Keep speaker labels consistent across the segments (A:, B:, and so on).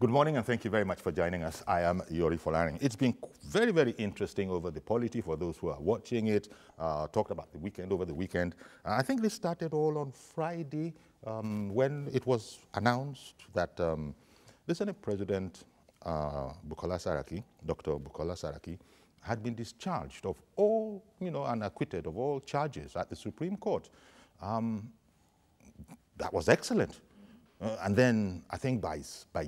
A: Good morning, and thank you very much for joining us. I am Yori Folarin. It's been very, very interesting over the polity for those who are watching it. Talked about the weekend over the weekend. I think this started all on Friday when it was announced that the Senate President, Bukola Saraki, Dr. Bukola Saraki, had been discharged of all, and acquitted of all charges at the Supreme Court. That was excellent. And then I think by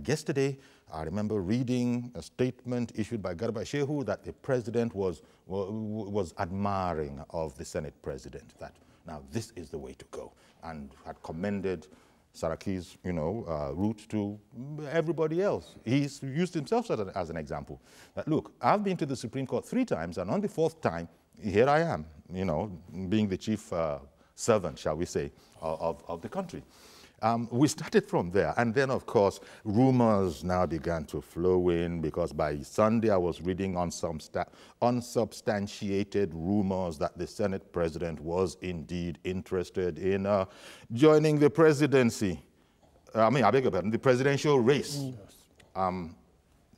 A: yesterday, I remember reading a statement issued by Garba Shehu that the president was admiring of the Senate president, that now this is the way to go, and had commended Saraki's, route to everybody else. He's used himself as an example. That, look, I've been to the Supreme Court 3 times, and on the 4th time, here I am, being the chief servant, shall we say, of the country. We started from there, and then, of course, rumors now began to flow in, because by Sunday I was reading on some unsubstantiated rumors that the Senate president was indeed interested in joining the presidency. I beg your pardon, the presidential race. Yes. The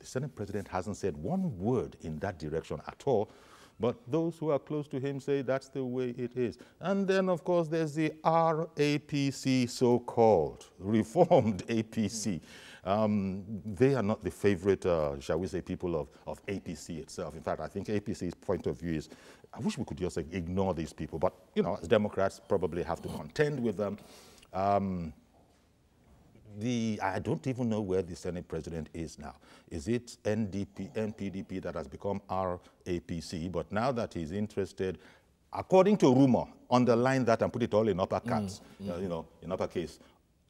A: Senate president hasn't said one word in that direction at all. But those who are close to him say that's the way it is. And then, of course, there's the RAPC, so-called reformed APC. They are not the favorite, shall we say, people of APC itself. In fact, I think APC's point of view is, I wish we could just ignore these people. But, as Democrats, probably have to contend with them. I don't even know where the Senate president is now. Is it NPDP that has become RAPC? But now that he's interested, according to rumor, underline that and put it all in uppercase, in uppercase.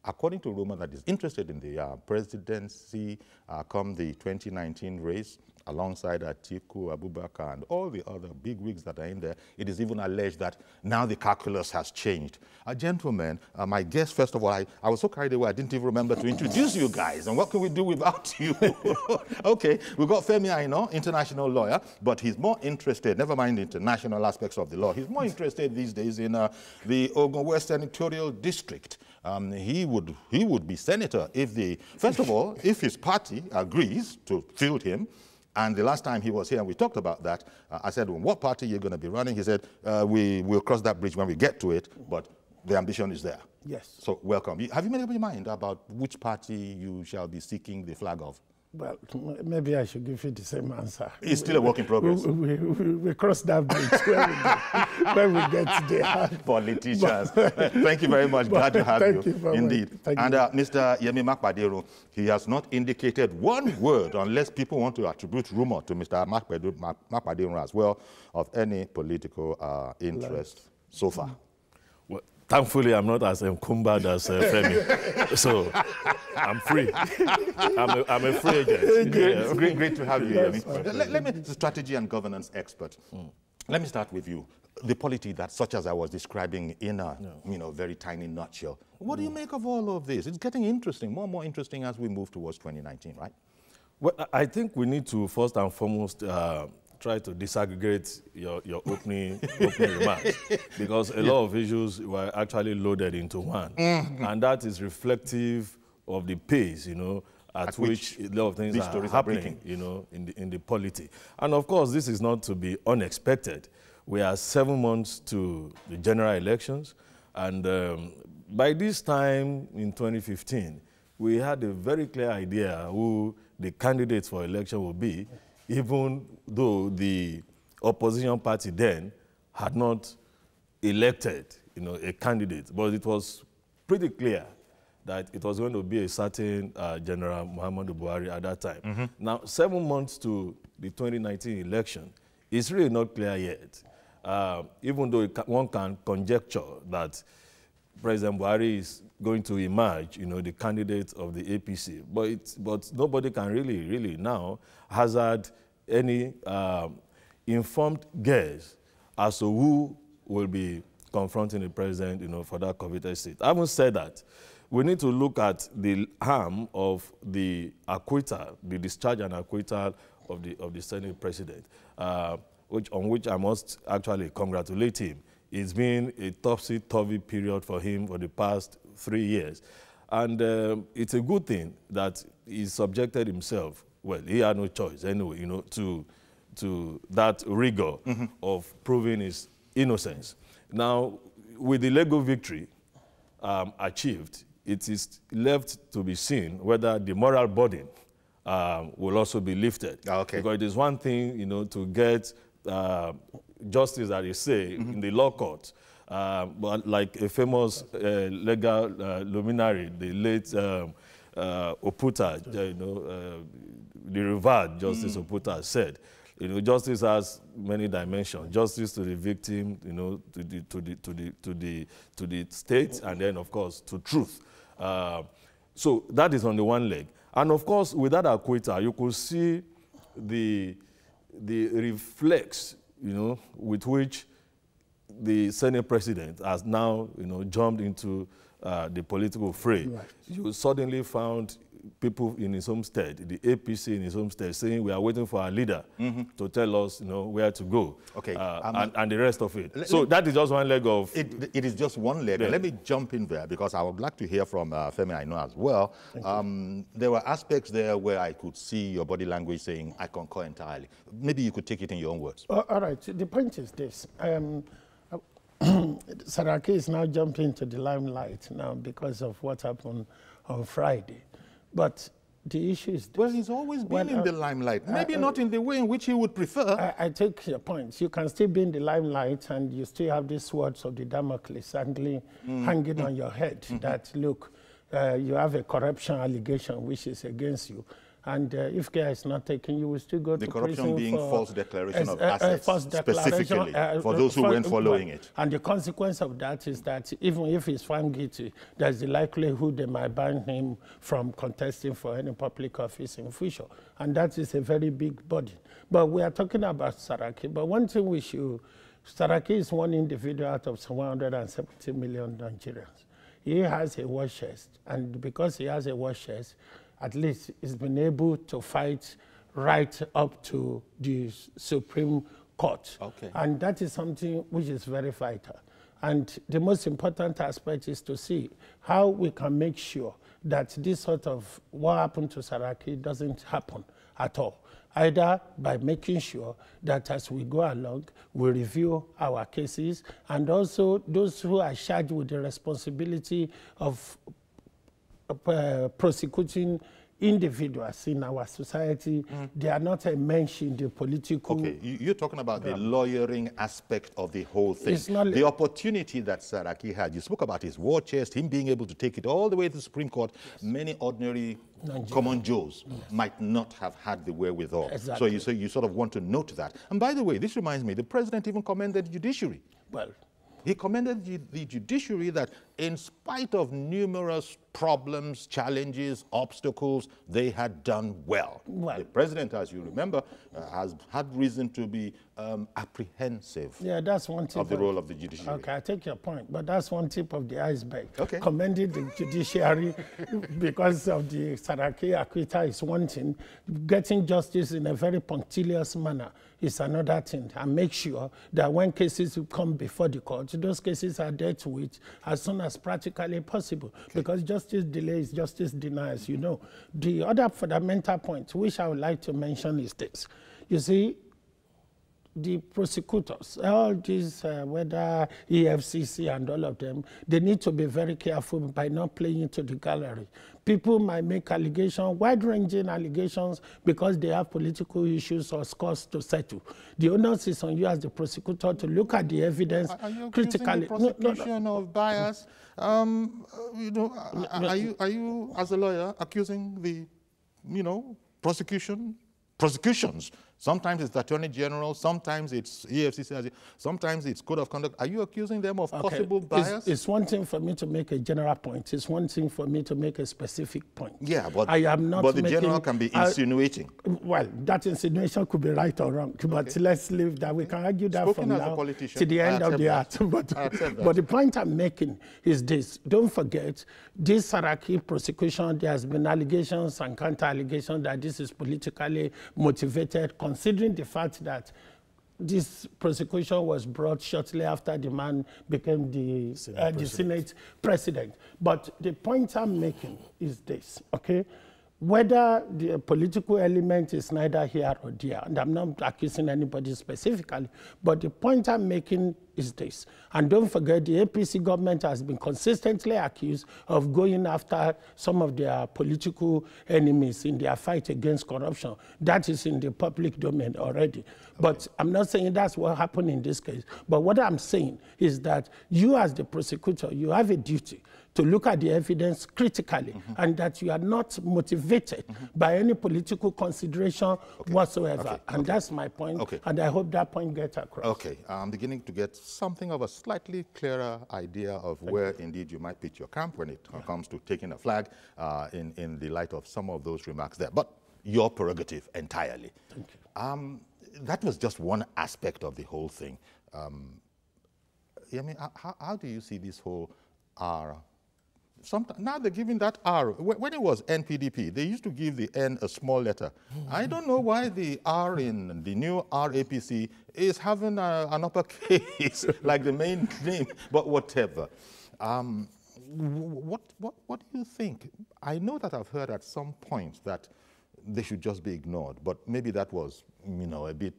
A: According to rumor that he's interested in the presidency come the 2019 race, alongside Atiku Abubakar and all the other big wigs that are in there, it is even alleged that now the calculus has changed. Gentlemen, my guest, first of all, I was so carried away, I didn't even remember to introduce you guys. And what can we do without you? Okay, we've got Femi Aino, international lawyer, but he's more interested, never mind the international aspects of the law, he's more interested these days in the Ogun West Senatorial District. He would be senator if first of all, if his party agrees to field him. And the last time he was here and we talked about that, I said, well, what party are you going to be running? He said, we'll cross that bridge when we get to it, but the ambition is there.
B: Yes.
A: So welcome. Have you made up your mind about which party you shall be seeking the flag of?
B: Well, maybe I should give you the same answer.
A: It's still a work in progress.
B: We cross that bridge when we get there.
A: Politicians. Thank you very much. Glad to have you.
B: Thank you.
A: Indeed. And Mr. Yemi Makpaderu, he has not indicated one word, unless people want to attribute rumor to Mr. Makpaderu as well, of any political interest so far.
C: Well, thankfully, I'm not as encumbered as Femi, so I'm free. I'm a free agent.
A: Great to have you, Yemi. Let me, strategy and governance expert. Let me start with you. The polity that, such as I was describing in a very tiny nutshell. What do you make of all of this? It's getting interesting, more and more interesting as we move towards 2019, right?
C: Well, I think we need to first and foremost try to disaggregate your opening remarks, because a lot of issues were actually loaded into one, and that is reflective of the pace, at which a lot of things are happening, in the polity. And of course, this is not to be unexpected. We are 7 months to the general elections, and by this time in 2015, we had a very clear idea who the candidates for election will be, even though the opposition party then had not elected, a candidate. But it was pretty clear that it was going to be a certain General Muhammadu Buhari at that time. Now, 7 months to the 2019 election, it's really not clear yet. Even though one can conjecture that President Buhari is going to emerge, the candidate of the APC, but nobody can really now hazard any informed guess as to who will be confronting the president, for that coveted seat. Having said that, we need to look at the harm of the acquittal, the discharge and acquittal of the Senate president, on which I must actually congratulate him. It's been a topsy-turvy period for him for the past 3 years. And it's a good thing that he subjected himself, well, he had no choice anyway, to that rigor of proving his innocence. Now, with the legal victory achieved, it is left to be seen whether the moral burden will also be lifted.
A: Okay.
C: Because it is one thing, to get justice, as they say, in the law court. But like a famous legal luminary, the late Oputa, the revered Justice Oputa said, justice has many dimensions. Justice to the victim, to the state, and then of course to truth. So that is on the one leg, and of course with that acquittal, you could see the reflex, with which the Senate president has now, jumped into the political fray. Right. You suddenly found people in his home state, the APC in his home state, saying we are waiting for our leader to tell us, where to go. Okay. And the rest of it. So that is just one leg of...
A: It is just one leg. Yeah. Let me jump in there because I would like to hear from Femi Aina as well. There were aspects there where I could see your body language saying, I concur entirely. Maybe you could take it in your own words.
B: All right. The point is this. Saraki is now jumping into the limelight now because of what happened on Friday. But the issue is this.
A: Well, he's always been in the limelight. Maybe not in the way in which he would prefer.
B: I take your point. You can still be in the limelight and you still have these swords of the Damocles hanging on your head that, look, you have a corruption allegation which is against you. And if care is not taken, you will still go to prison.
A: The corruption being false declaration of assets, specifically, for those who weren't following it.
B: And the consequence of that is that even if he's found guilty, there's the likelihood they might ban him from contesting for any public office in future. And that is a very big burden. But we are talking about Saraki. But one thing we should, Saraki is one individual out of 170 million Nigerians. He has a war chest. And because he has a war chest, at least he's been able to fight right up to the Supreme Court. Okay. And that is something which is very vital. And the most important aspect is to see how we can make sure that this sort of what happened to Saraki doesn't happen at all. Either by making sure that as we go along, we review our cases, and also those who are charged with the responsibility of prosecuting individuals in our society, they are not mentioned in the political...
A: Okay, you're talking about the lawyering aspect of the whole thing. It's not the opportunity that Saraki had. You spoke about his war chest, him being able to take it all the way to the Supreme Court. Yes. Many ordinary common Joes might not have had the wherewithal. Exactly. So you sort of want to note that. And by the way, this reminds me, the president even commended the judiciary. Well, he commended the judiciary that in spite of numerous problems, challenges, obstacles, they had done well. The president, as you remember, has had reason to be apprehensive
B: that's one tip
A: of the role of the judiciary.
B: Okay, I take your point, but that's one tip of the iceberg. Okay. Commending the judiciary because of the Saraki acquittal is one thing. Getting justice in a very punctilious manner is another thing. And make sure that when cases come before the court, those cases are dealt with as soon as practically possible. Okay. Because justice delays, justice denies, The other fundamental point which I would like to mention is this. You see, the prosecutors, all these, whether EFCC and all of them, they need to be very careful by not playing into the gallery. People might make allegations, wide-ranging allegations, because they have political issues or scores to settle. The onus is on you as the prosecutor to look at the evidence critically.
A: Are you accusing the prosecution of bias? Are you, as a lawyer, accusing the, prosecutions? Sometimes it's the Attorney General, sometimes it's EFCC, sometimes it's Code of Conduct. Are you accusing them of possible bias?
B: It's one thing for me to make a general point. It's one thing for me to make a specific point.
A: Yeah, but,
B: I am not
A: the general can be insinuating.
B: Well, that insinuation could be right or wrong, but let's leave that. We can argue that from now to the end of the art. But the point I'm making is this. Don't forget, this Saraki prosecution, there has been allegations and counter-allegations that this is politically motivated, considering the fact that this prosecution was brought shortly after the man became the Senate president. But the point I'm making is this, okay? whether the political element is neither here or there, and I'm not accusing anybody specifically, but the point I'm making is this. And don't forget, the APC government has been consistently accused of going after some of their political enemies in their fight against corruption. That is in the public domain already. Okay. But I'm not saying that's what happened in this case. But what I'm saying is that you as the prosecutor, you have a duty to look at the evidence critically, and that you are not motivated by any political consideration whatsoever. And that's my point, and I hope that point gets across.
A: Okay, I'm beginning to get something of a slightly clearer idea of where indeed you might pitch your camp when it comes to taking a flag in the light of some of those remarks there. But your prerogative entirely.
B: Thank you.
A: That was just one aspect of the whole thing. I mean, how do you see this whole R? Now they're giving that R. When it was NPDP, they used to give the N a small letter. I don't know why the R in the new RAPC is having an uppercase like the main name, but whatever. What do you think? I know that I've heard at some point that they should just be ignored, but maybe that was, you know, a bit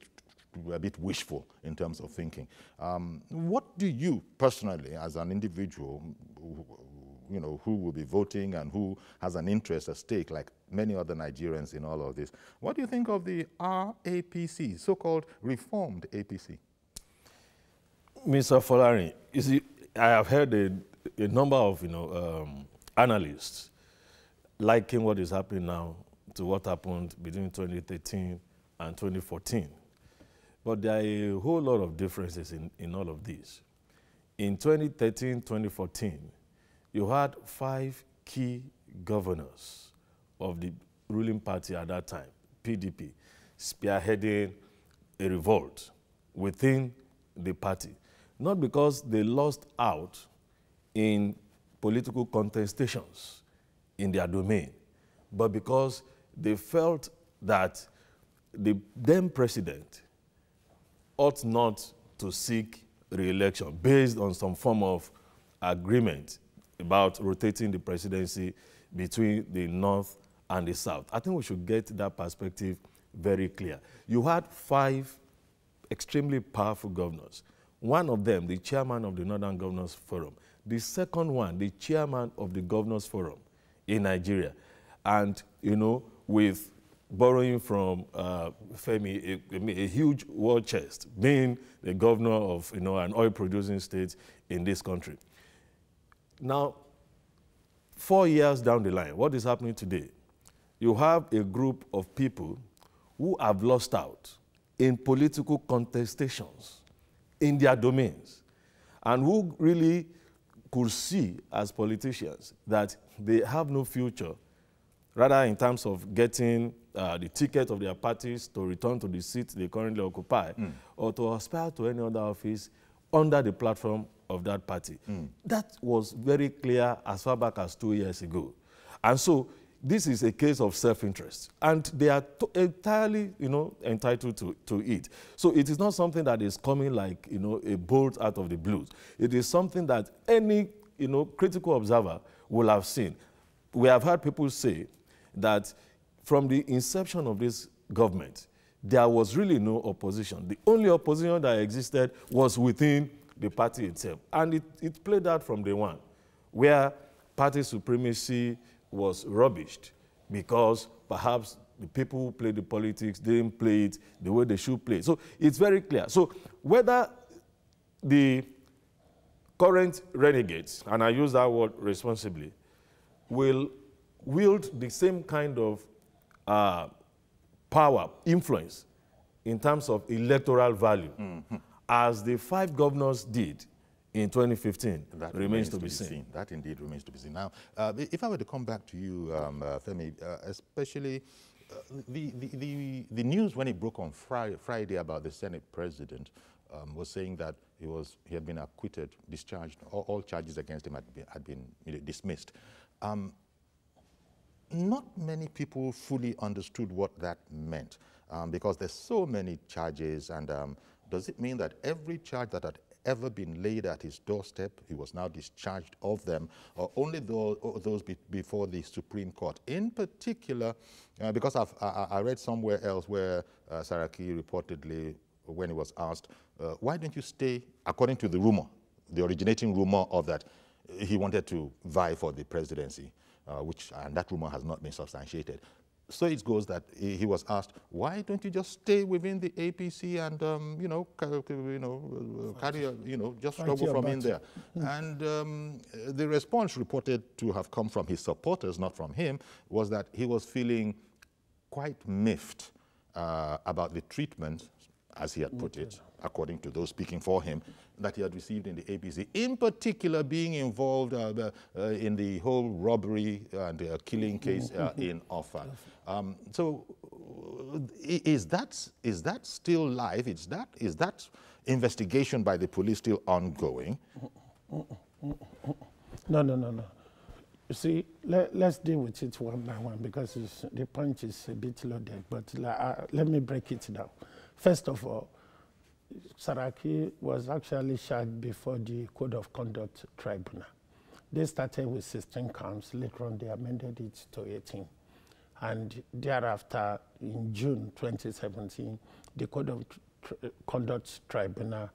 A: wishful in terms of thinking. What do you personally, as an individual, you know, who will be voting and who has an interest at stake, like many other Nigerians in all of this, what do you think of the RAPC, so-called reformed APC?
C: Mr. Folari, you see, I have heard a number of, analysts liking what is happening now to what happened between 2013 and 2014. But there are a whole lot of differences in all of these. In 2013, 2014, you had 5 key governors of the ruling party at that time, PDP, spearheading a revolt within the party. Not because they lost out in political contestations in their domain, but because they felt that the then president ought not to seek re-election based on some form of agreement about rotating the presidency between the North and the South. I think we should get that perspective very clear. You had 5 extremely powerful governors. One of them, the chairman of the Northern Governors Forum. The second one, the chairman of the Governors Forum in Nigeria. And, you know, with borrowing from Femi, a huge war chest, being the governor of, an oil-producing state in this country. Now, 4 years down the line, what is happening today? You have a group of people who have lost out in political contestations in their domains, and who really could see as politicians that they have no future, rather in terms of getting the ticket of their parties to return to the seat they currently occupy, or to aspire to any other office under the platform of that party. That was very clear as far back as 2 years ago. And so this is a case of self-interest, and they are entirely, entitled to it. So it is not something that is coming like, a bolt out of the blues. It is something that any, critical observer will have seen. We have heard people say that from the inception of this government, there was really no opposition. The only opposition that existed was within the party itself. And it played out from day one, where party supremacy was rubbished because perhaps the people who played the politics didn't play it the way they should play it. So it's very clear. So whether the current renegades, and I use that word responsibly, will wield the same kind of power, influence, in terms of electoral value, as the 5 governors did in 2015, that remains to be seen.
A: That indeed remains to be seen. Now, if I were to come back to you, Femi, especially the news when it broke on Friday about the Senate president was saying that he had been acquitted, discharged, all charges against him had been dismissed. Not many people fully understood what that meant because there's so many charges, and does it mean that every charge that had ever been laid at his doorstep. He was now discharged of them, or only those before the Supreme Court. In particular, because I read somewhere else where Saraki reportedly, when he was asked, why don't you stay, according to the rumor, the originating rumor of that he wanted to vie for the presidency, and that rumor has not been substantiated. So it goes that he was asked, why don't you just stay within the APC and, just struggle from in there? And the response reported to have come from his supporters, not from him, was that he was feeling quite miffed about the treatment, as he had put it, according to those speaking for him, that he had received in the APC, in particular being involved in the whole robbery and killing case in Offa. So is that still live? Is that investigation by the police still ongoing?
B: No. You see, let's deal with it one by one, because the point is a bit loaded, but let me break it down. First of all, Saraki was actually charged before the Code of Conduct Tribunal. They started with 16 counts. Later on, they amended it to 18. And thereafter, in June 2017, the Code of Conduct Tribunal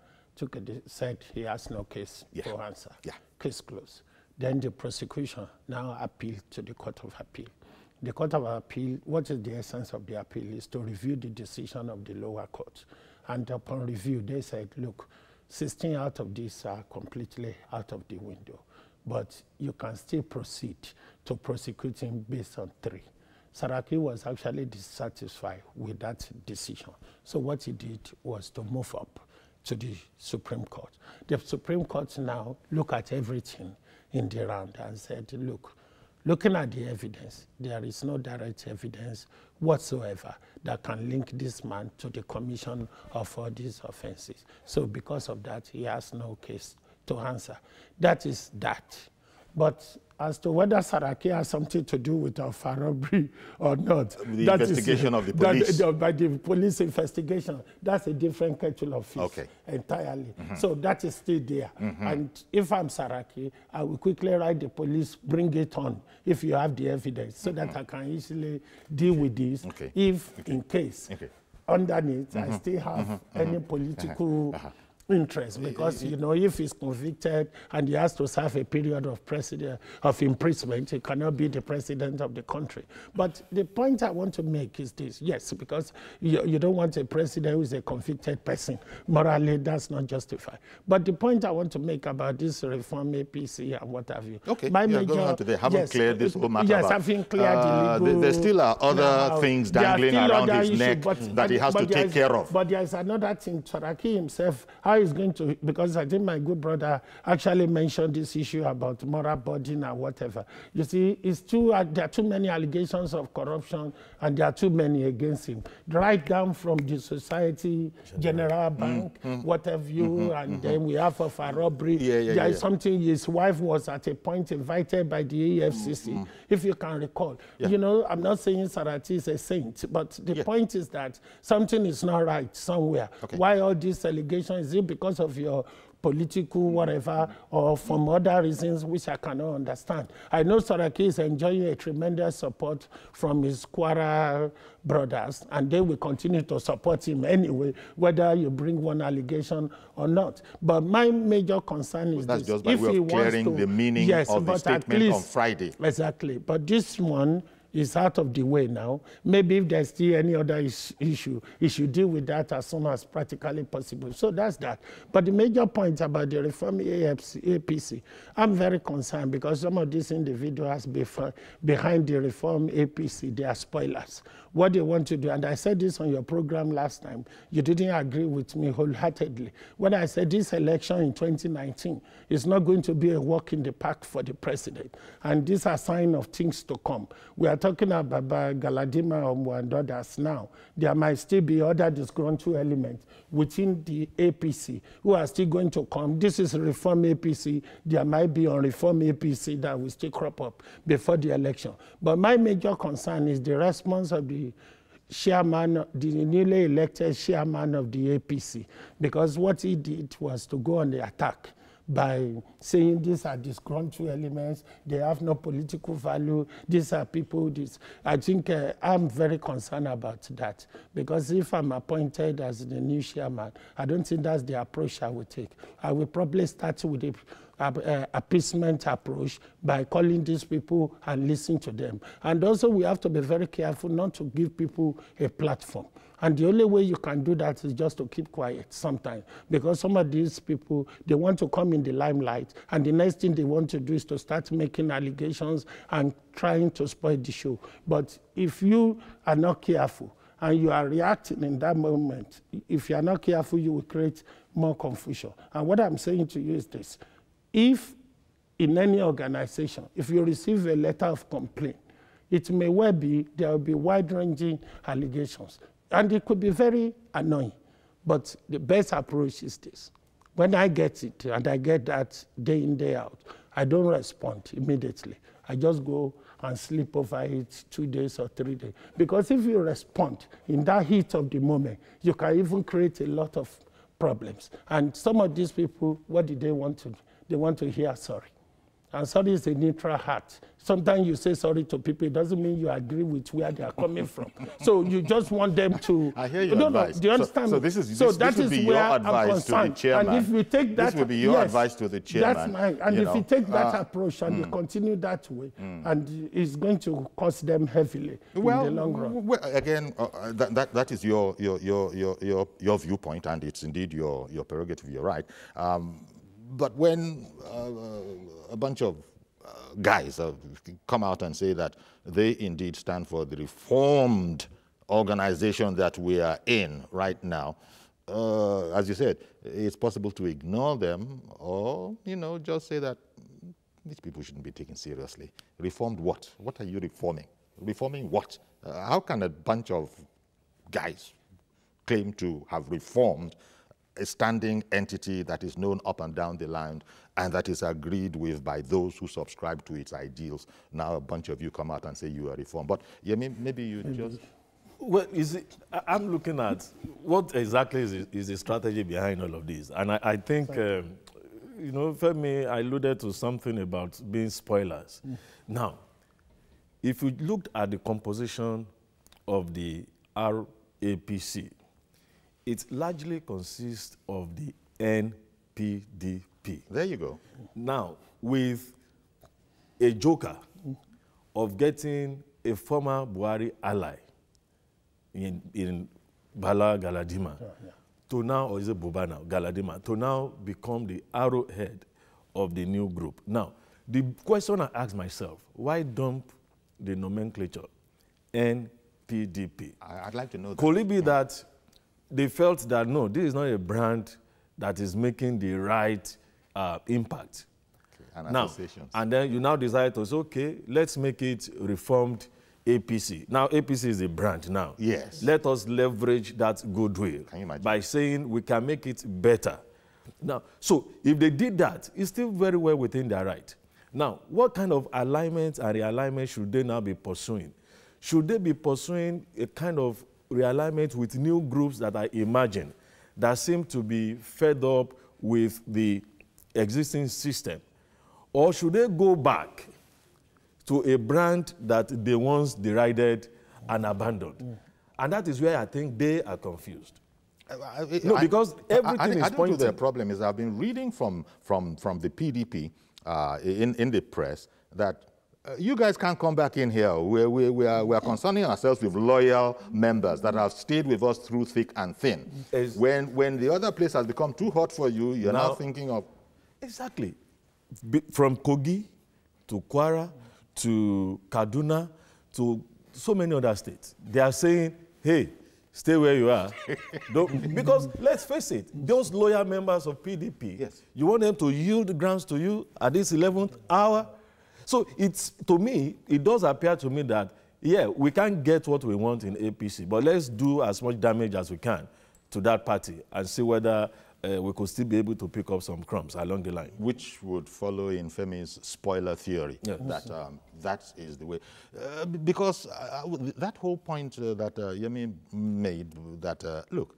B: said he has no case to answer. Case closed. Then the prosecution now appealed to the Court of Appeal. The Court of Appeal, what is the essence of the appeal, is to review the decision of the lower court. And upon review, they said, look, 16 out of these are completely out of the window, but you can still proceed to prosecute him based on 3. Saraki was actually dissatisfied with that decision. So what he did was to move up to the Supreme Court. The Supreme Court now look at everything in the round and said, look, looking at the evidence, there is no direct evidence whatsoever that can link this man to the commission of all these offenses. So because of that, he has no case to answer. That is that. But as to whether Saraki has something to do with Offa robbery or not,
A: the investigation of the police.
B: By the police investigation, that's a different kettle of fish entirely. So that is still there. And if I'm Saraki, I will quickly write the police, bring it on if you have the evidence, so that I can easily deal with this if, in case, underneath, I still have any political interest, because if he's convicted and he has to serve a period of imprisonment, he cannot be the president of the country. But the point I want to make is this: yes, because you don't want a president who is a convicted person. Morally, that's not justified. But the point I want to make about this reform APC and what have you. Okay,
A: going on today. Haven't cleared this whole matter.
B: Yes, having cleared the legal.
A: There still are other things dangling around his neck that he has to take care of.
B: But there is another thing. Saraki himself, how he's going to, because I think my good brother actually mentioned this issue about moral burden and whatever. You see, there are too many allegations of corruption, and there are too many against him. Right down from the Society General Bank, what have you, and then we have Offa robbery. There is something, his wife was at a point invited by the EFCC, if you can recall. I'm not saying Saraki is a saint, but the point is that something is not right somewhere. Why all these allegations? Is it because of your political whatever, or from other reasons which I cannot understand? I know Saraki is enjoying a tremendous support from his Kwara brothers, and they will continue to support him anyway, whether you bring one allegation or not. But my major concern is
A: that's
B: this.
A: Just by way of clearing the meaning of the statement on Friday.
B: Exactly. But this one is out of the way now. Maybe if there's still any other issue, he should deal with that as soon as practically possible. So that's that. But the major point about the reform APC, I'm very concerned, because some of these individuals behind the reform APC, they are spoilers. What they want to do, and I said this on your program last time, you didn't agree with me wholeheartedly. When I said this election in 2019 is not going to be a walk in the park for the president, and these are signs of things to come. We are talking about Galadima and others now. There might still be other disgruntled elements within the APC who are still going to come. This is reform APC. There might be on reform APC that will still crop up before the election. But my major concern is the response of the chairman, the newly elected chairman of the APC, because what he did was to go on the attack by saying these are disgruntled elements, they have no political value, these are people, this. I think I'm very concerned about that, because if I'm appointed as the new chairman, I don't think that's the approach I will take. I will probably start with the appeasement approach by calling these people and listening to them. And also we have to be very careful not to give people a platform. And the only way you can do that is just to keep quiet sometimes, because some of these people, they want to come in the limelight, and the next thing they want to do is to start making allegations and trying to spoil the show. But if you are not careful and you are reacting in that moment, if you are not careful, you will create more confusion. And what I'm saying to you is this: if in any organization, if you receive a letter of complaint, it may well be there will be wide-ranging allegations. And it could be very annoying, but the best approach is this. When I get it, and I get that day in, day out, I don't respond immediately. I just go and sleep over it 2 days or 3 days. Because if you respond in that heat of the moment, you can even create a lot of problems. And some of these people, what do they want to do? They want to hear sorry. And sorry is a neutral heart. Sometimes you say sorry to people, it doesn't mean you agree with where they are coming from. So you just want them to...
A: I hear your advice.
B: Do you understand?
A: So this would be your advice to the chairman.
B: And if we take that...
A: This would be your advice to the chairman.
B: That's mine. And if you take that approach and you continue that way, and it's going to cost them heavily in the long run.
A: Well, again, that is your viewpoint, and it's indeed your prerogative, you're right. But when a bunch of guys come out and say that they indeed stand for the reformed organization that we are in right now, as you said, it's possible to ignore them or, just say that these people shouldn't be taken seriously. Reformed what? What are you reforming? Reforming what? How can a bunch of guys claim to have reformed a standing entity that is known up and down the line and that is agreed with by those who subscribe to its ideals? Now a bunch of you come out and say you are reformed. But yeah, maybe you just...
C: Well, I'm looking at what exactly is the strategy behind all of this. And I think, Femi alluded to something about being spoilers. Now, if you looked at the composition of the RAPC, it largely consists of the NPDP.
A: There you go.
C: Now, with a joker of getting a former Buhari ally in Bala Galadima to now, or is it Buba now, Galadima, to now become the arrowhead of the new group. Now, the question I ask myself, why dump the nomenclature NPDP?
A: I'd like to know that.
C: Could it be that they felt that, no, this is not a brand that is making the right impact?
A: Okay.
C: And then you now decide to say, okay, let's make it reformed APC. Now, APC is a brand now.
A: Yes.
C: Let us leverage that goodwill by saying we can make it better. Now, so if they did that, it's still very well within their right. Now, what kind of alignment and realignment should they now be pursuing? Should they be pursuing a kind of realignment with new groups that are emerging, that seem to be fed up with the existing system? Or should they go back to a brand that they once derided and abandoned? And that is where I think they are confused. Because everything is pointing...
A: The problem is I've been reading from the PDP in the press that you guys can't come back in here. We are concerning ourselves with loyal members that have stayed with us through thick and thin. When the other place has become too hot for you, you're now thinking of...
C: Exactly. From Kogi to Kwara to Kaduna to so many other states, they are saying, hey, stay where you are. Because let's face it, those loyal members of PDP,
A: yes,
C: you want them to yield grounds to you at this 11th hour? So to me, it does appear to me that, yeah, we can't get what we want in APC, but let's do as much damage as we can to that party and see whether we could still be able to pick up some crumbs along the line.
A: Which would follow in Femi's spoiler theory,
C: Yes.
A: that that is the way. Because that whole point that Yemi made, that, look,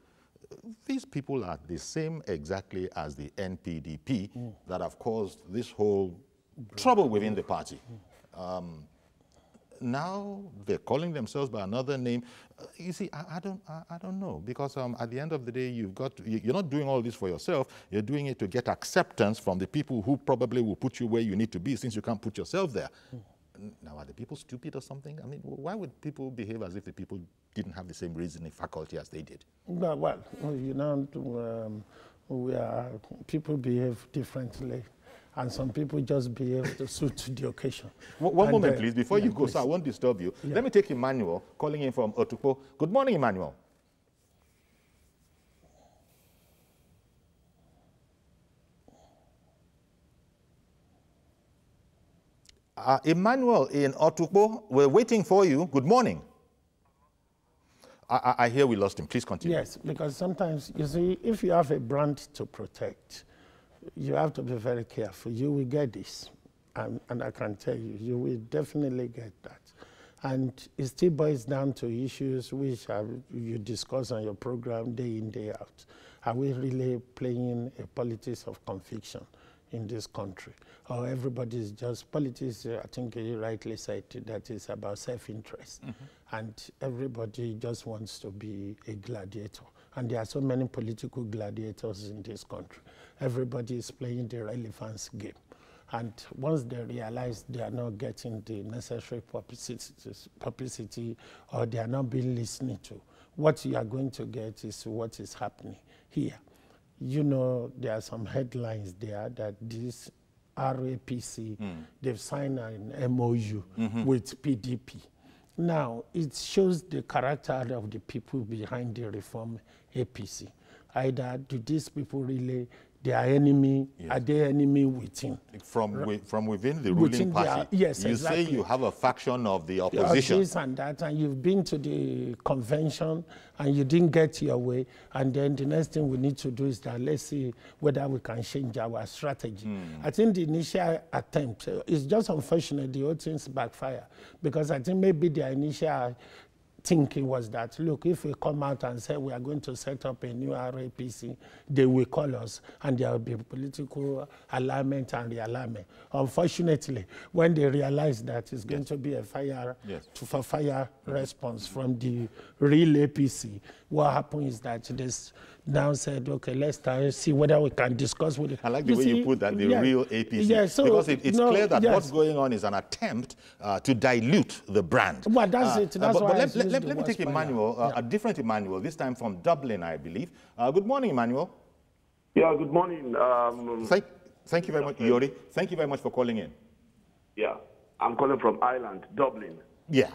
A: these people are the same exactly as the NPDP that have caused this whole trouble within the party. Now they're calling themselves by another name. You see, I don't know, because at the end of the day, you're not doing all this for yourself. You're doing it to get acceptance from the people who probably will put you where you need to be, since you can't put yourself there. Now, are the people stupid or something? I mean, why would people behave as if the people didn't have the same reasoning faculty as they did?
B: Well, you know, people behave differently. And some people just behave to suit the occasion.
A: One moment, please, before you go,
B: please.
A: so I won't disturb you.
B: Yeah.
A: Let me take Emmanuel, calling in from Otukpo. Good morning, Emmanuel. Emmanuel in Otukpo, we're waiting for you. Good morning. I hear we lost him. Please continue.
B: Yes, because sometimes, you see, if you have a brand to protect, you have to be very careful. You will get this, and I can tell you, you will definitely get that. And it still boils down to issues which you discuss on your program day in, day out. Are we really playing a politics of conviction in this country? Or everybody is just politics, I think you rightly said, that is about self-interest. And everybody just wants to be a gladiator. And there are so many political gladiators in this country. Everybody is playing the relevance game. And once they realize they are not getting the necessary publicity or they are not being listened to, what you are going to get is what is happening here. You know, there are some headlines there that this RAPC, they've signed an MOU with PDP. Now, it shows the character of the people behind the reform APC. Either do these people really, they are enemy, are they enemy within?
A: From within the ruling party.
B: Yes,
A: you
B: exactly.
A: say you have a faction of the opposition.
B: This and that, and you've been to the convention and you didn't get your way, and then the next thing we need to do is that let's see whether we can change our strategy. I think the initial attempt, it's just unfortunate the whole things backfire, because I think maybe their initial thinking was that, look, if we come out and say we are going to set up a new RAPC, they will call us and there will be political alignment and realignment. Unfortunately, when they realize that it's going to be a fire for fire response from the real APC, what happened is that this now said, okay, let's see whether we can discuss with it.
A: I like the way you put that, the real APC.
B: Yeah, so,
A: because it's clear that what's going on is an attempt to dilute the brand.
B: Well, that's it. That's why
A: let me take Emmanuel, a different Emmanuel, this time from Dublin, I believe. Good morning, Emmanuel.
D: Yeah, good morning.
A: Thank you very much, Yori. Thank you very much for calling in.
D: Yeah, I'm calling from Ireland, Dublin.
A: Yeah.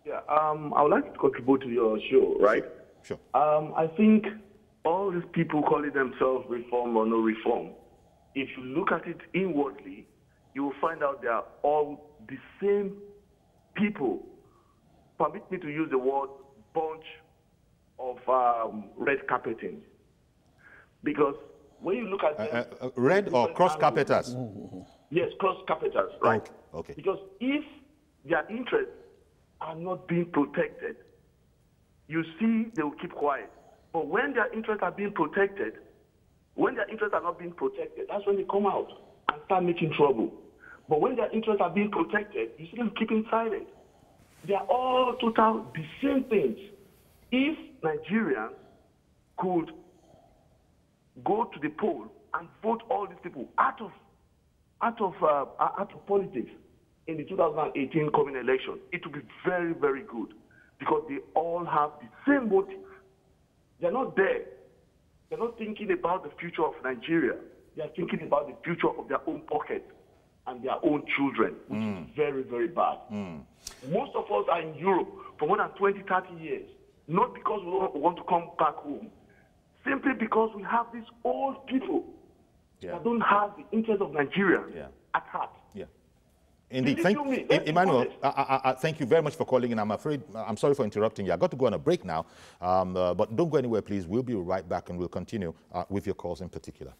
D: Yeah, I would like to contribute to your show, right?
A: Sure.
D: I think all these people calling themselves reform or no reform, if you look at it inwardly, you will find out they are all the same people. Permit me to use the word bunch of red carpeting. Because when you look at
A: red or cross carpeters?
D: Yes, cross carpeters, right?
A: Okay.
D: Because if their interests are not being protected, you see they will keep quiet. But when their interests are being protected, when their interests are not being protected, that's when they come out and start making trouble. But when their interests are being protected, you see them keeping silent. They are all total the same things. If Nigerians could go to the poll and vote all these people out of politics in the 2018 coming election, it would be very, very good, because they all have the same motive. They're not there. They're not thinking about the future of Nigeria. They are thinking about the future of their own pocket and their own children, which is very, very bad. Most of us are in Europe for more than 20, 30 years, not because we want to come back home, simply because we have these old people that don't have the interest of Nigeria at heart.
A: Yeah. Indeed. Emmanuel, thank you very much for calling in. I'm sorry for interrupting you. I've got to go on a break now. But don't go anywhere, please. We'll be right back and we'll continue with your calls in particular.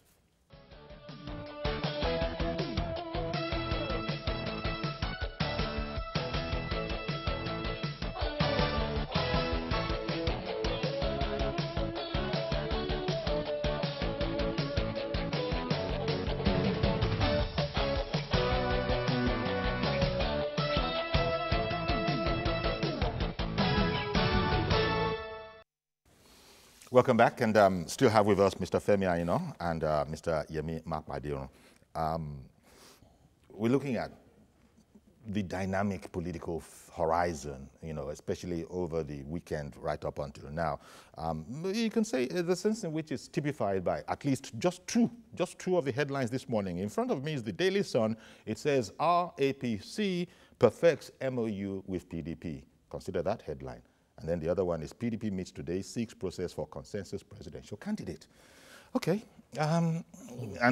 A: Welcome back, and still have with us Mr. Femi Aino and Mr. Yemi Makpadiron. We're looking at the dynamic political horizon, especially over the weekend right up until now. You can say the sense in which it's typified by at least just two of the headlines this morning. In front of me is the Daily Sun. It says, RAPC perfects MOU with PDP. Consider that headline. And then the other one is PDP meets today, seeks process for consensus presidential candidate. Okay. And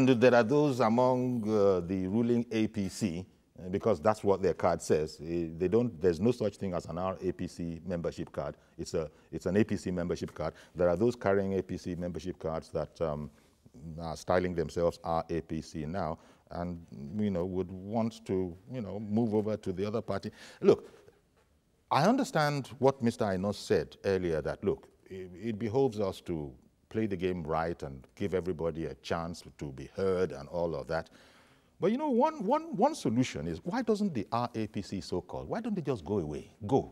A: there are those among the ruling APC, because that's what their card says. There's no such thing as an RAPC membership card. It's an APC membership card. There are those carrying APC membership cards that are styling themselves RAPC now and, would want to, move over to the other party. Look, I understand what Mr. Aino said earlier, that, look, it behoves us to play the game right and give everybody a chance to be heard and all of that. But, one solution is, why doesn't the RAPC so-called, why don't they just go away? Go.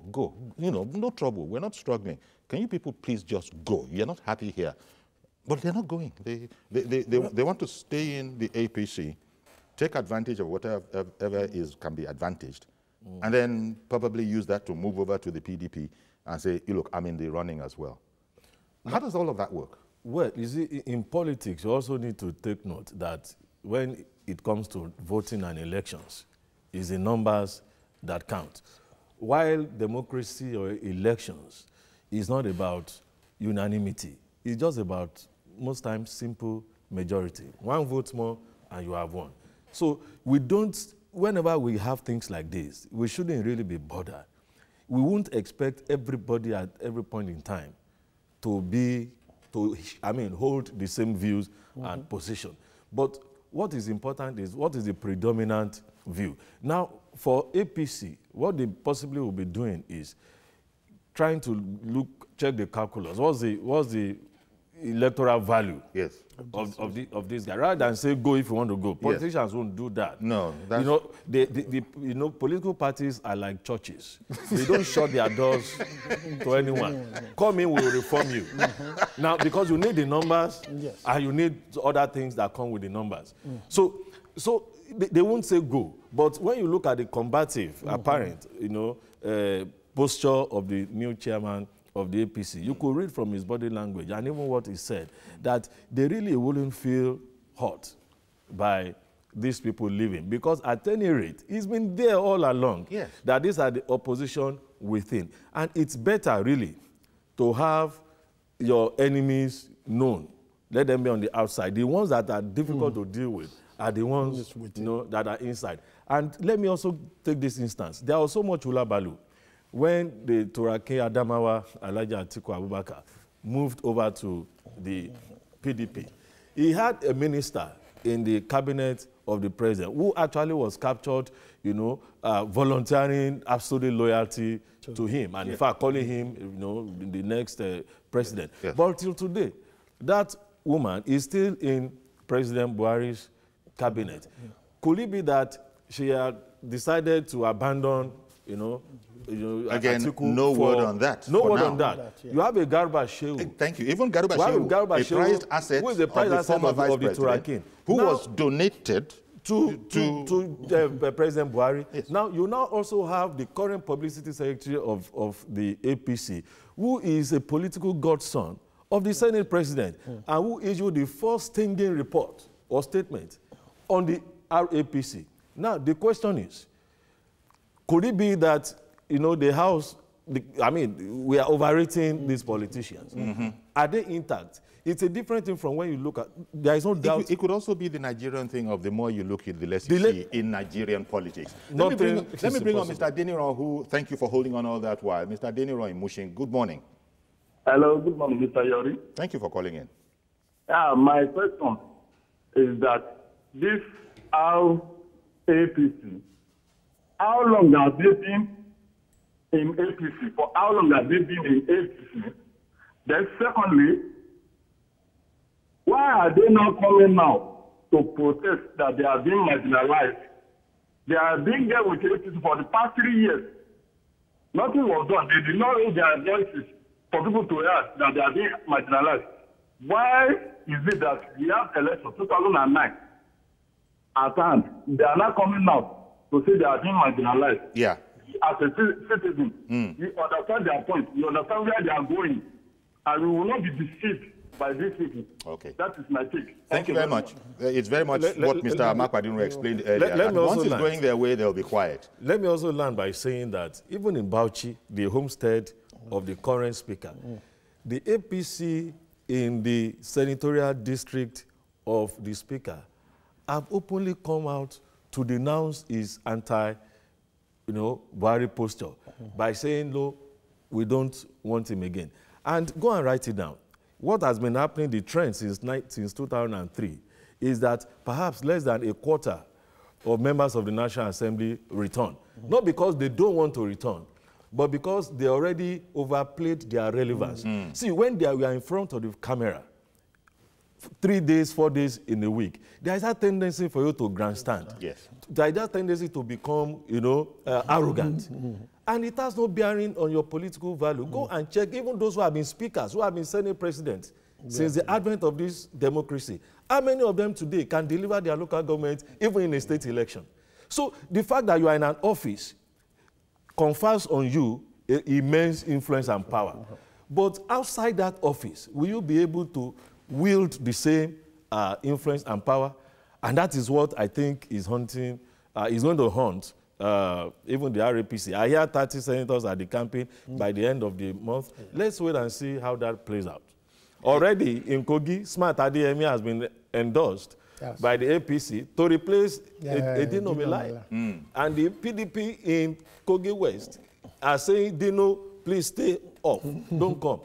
A: No trouble. We're not struggling. Can you people please just go? You're not happy here. But they're not going. They want to stay in the APC, take advantage of whatever can be advantaged, and then probably use that to move over to the PDP and say, look, I'm in the running as well. How does all of that work?
C: Well, you see, in politics, you also need to take note that when it comes to voting and elections, it's the numbers that count. While democracy or elections is not about unanimity, it's just about, most times, simple majority. One votes more and you have won. So we don't, whenever we have things like this, we shouldn't really be bothered. We won't expect everybody at every point in time to hold the same views and position. But what is important is, what is the predominant view? Now, for APC, what they possibly will be doing is trying to check the calculus. What's the electoral value of this guy, rather than say go if you want to go. Politicians won't do that. No, that's... political parties are like churches. They don't shut their doors to anyone. Come in, we'll reform you. Now, because you need the numbers, and you need other things that come with the numbers. So they won't say go. But when you look at the combative, apparent, posture of the new chairman of the APC, you could read from his body language and even what he said, that they really wouldn't feel hurt by these people leaving, because at any rate, he's been there all along, that these are the opposition within. And it's better, really, to have your enemies known. Let them be on the outside. The ones that are difficult to deal with are the ones that are inside. And let me also take this instance. There was so much hulabaloo when the Turaki Adamawa Alhaji Atiku Abubakar moved over to the PDP. He had a minister in the cabinet of the president who actually was captured, volunteering absolute loyalty to him, and in fact calling him, the next president. But till today, that woman is still in President Buhari's cabinet. Could it be that she had decided to abandon,
A: again, no word on that.
C: No word on that. You have a Garba Shehu.
A: Thank you. Even Garba Shehu, a prized asset of the former vice president, who was donated to
C: President Buhari. Now, you now also have the current publicity secretary of the APC, who is a political godson of the Senate president, and who issued the first stinging report or statement on the RAPC. Now, the question is, could it be that, the House I mean, we are overrating these politicians. Are they intact? It's a different thing from when you look at, there is no doubt.
A: It could also be the Nigerian thing of the more you look, the less you see in Nigerian politics. Let me bring on Mr. Adeniran, who, thank you for holding on all that while. Mr. Adeniran in Mushin, good morning.
E: Hello, good morning, Mr. Yori.
A: Thank you for calling in.
E: My question is that this our APC, how long have they been in APC? For how long have they been in APC? Then secondly, why are they not coming now to protest that they are being marginalized? They have been there with APC for the past 3 years. Nothing was done. They did not raise their voices for people to hear that they are being marginalized. Why is it that we have elections 2009 at hand? They are not coming out to say they are being marginalized.
A: Yeah.
E: As a citizen, you understand their point. You understand where they are going. And we will not be deceived by these people.
A: Okay.
E: That is my take.
A: Thank you very much. It's very much what Mr. Makwadinu explained earlier. Once it's going their way, they'll be quiet.
C: Let me also land by saying that even in Bauchi, the homestead of the current speaker, the APC in the senatorial district of the speaker have openly come out to denounce his Buhari posture by saying, no, we don't want him again. And go and write it down. What has been happening, the trend since 2003, is that perhaps less than a quarter of members of the National Assembly return. Not because they don't want to return, but because they already overplayed their relevance. See, when we are in front of the camera, 3 days, 4 days in a week, there is a tendency for you to grandstand.
A: Yes.
C: There is a tendency to become, arrogant. And it has no bearing on your political value. Go and check, even those who have been speakers, who have been Senate presidents, since the advent of this democracy, how many of them today can deliver their local government even in a state election? So the fact that you are in an office confers on you immense influence and power. But outside that office, will you be able to wield the same influence and power? And that is what I think is haunting, is going to haunt even the RAPC. I hear 30 senators at the campaign by the end of the month. Let's wait and see how that plays out. Already in Kogi, Smart Adeyemi has been endorsed by the APC to replace Dino Melaye. And the PDP in Kogi West are saying, Dino, please stay off, don't come.